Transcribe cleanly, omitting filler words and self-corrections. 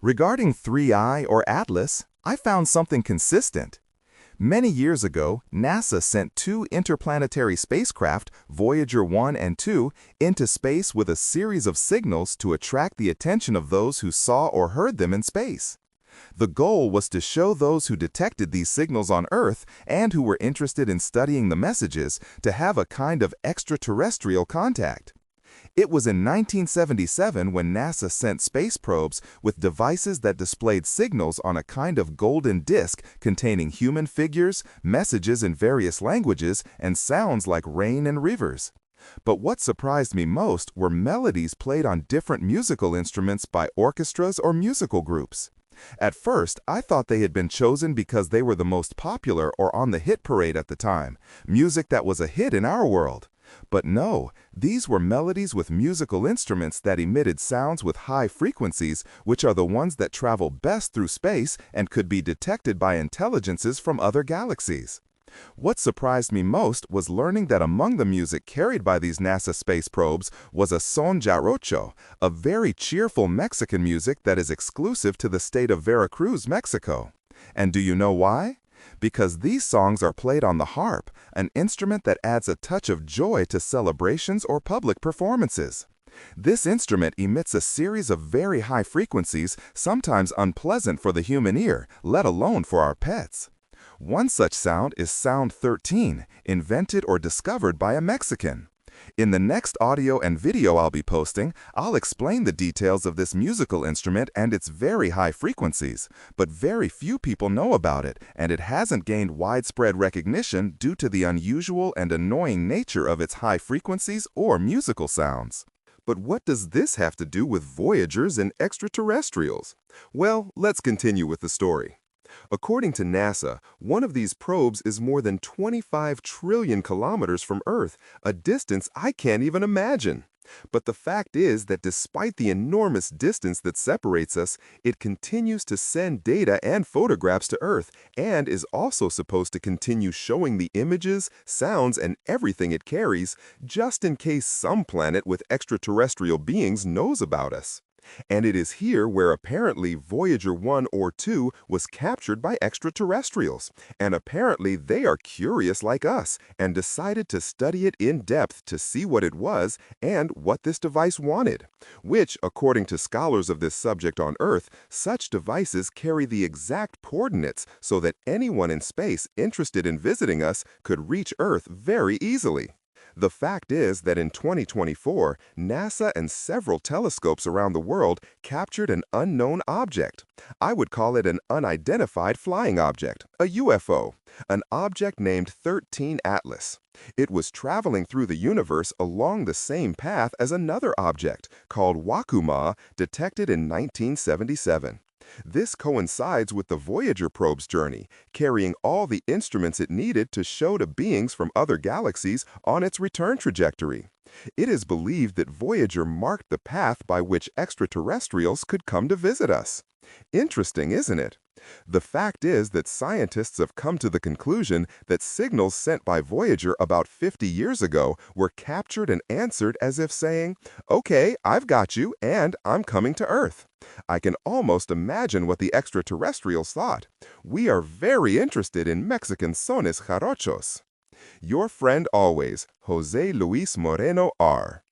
Regarding 3I or Atlas, I found something consistent. Many years ago, NASA sent two interplanetary spacecraft, Voyager 1 and 2, into space with a series of signals to attract the attention of those who saw or heard them in space. The goal was to show those who detected these signals on Earth and who were interested in studying the messages to have a kind of extraterrestrial contact. It was in 1977 when NASA sent space probes with devices that displayed signals on a kind of golden disk containing human figures, messages in various languages, and sounds like rain and rivers. But what surprised me most were melodies played on different musical instruments by orchestras or musical groups. At first, I thought they had been chosen because they were the most popular or on the hit parade at the time, music that was a hit in our world. But no, these were melodies with musical instruments that emitted sounds with high frequencies, which are the ones that travel best through space and could be detected by intelligences from other galaxies. What surprised me most was learning that among the music carried by these NASA space probes was a son jarocho, a very cheerful Mexican music that is exclusive to the state of Veracruz, Mexico. And do you know why? Because these songs are played on the harp, an instrument that adds a touch of joy to celebrations or public performances. This instrument emits a series of very high frequencies, sometimes unpleasant for the human ear, let alone for our pets. One such sound is Sound 13, invented or discovered by a Mexican. In the next audio and video I'll be posting, I'll explain the details of this musical instrument and its very high frequencies, but very few people know about it, and it hasn't gained widespread recognition due to the unusual and annoying nature of its high frequencies or musical sounds. But what does this have to do with Voyagers and extraterrestrials? Well, let's continue with the story. According to NASA, one of these probes is more than 25 trillion kilometers from Earth, a distance I can't even imagine. But the fact is that despite the enormous distance that separates us, it continues to send data and photographs to Earth and is also supposed to continue showing the images, sounds, and everything it carries, just in case some planet with extraterrestrial beings knows about us. And it is here where apparently Voyager 1 or 2 was captured by extraterrestrials, and apparently they are curious like us and decided to study it in depth to see what it was and what this device wanted, which, according to scholars of this subject on Earth, such devices carry the exact coordinates so that anyone in space interested in visiting us could reach Earth very easily. The fact is that in 2024, NASA and several telescopes around the world captured an unknown object. I would call it an unidentified flying object, a UFO, an object named 13 Atlas. It was traveling through the universe along the same path as another object, called Wakuma, detected in 1977. This coincides with the Voyager probe's journey, carrying all the instruments it needed to show to beings from other galaxies on its return trajectory. It is believed that Voyager marked the path by which extraterrestrials could come to visit us. Interesting, isn't it? The fact is that scientists have come to the conclusion that signals sent by Voyager about 50 years ago were captured and answered as if saying, "Okay, I've got you, and I'm coming to Earth." I can almost imagine what the extraterrestrials thought. We are very interested in Mexican sones jarochos. Your friend always, Jose Luis Moreno R.